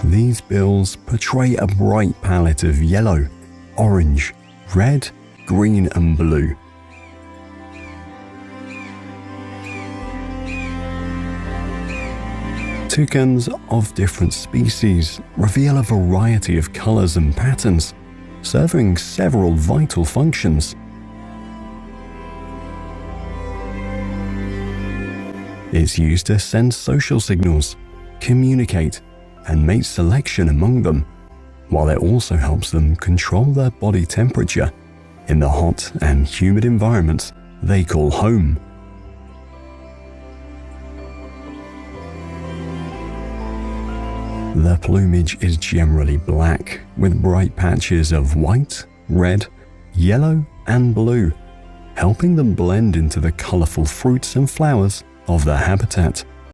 These bills portray a bright palette of yellow, orange, red, green and blue. Toucans of different species reveal a variety of colors and patterns, serving several vital functions. It's used to send social signals, communicate, and mate selection among them, while it also helps them control their body temperature in the hot and humid environments they call home. Their plumage is generally black, with bright patches of white, red, yellow, and blue, helping them blend into the colorful fruits and flowers of their habitat.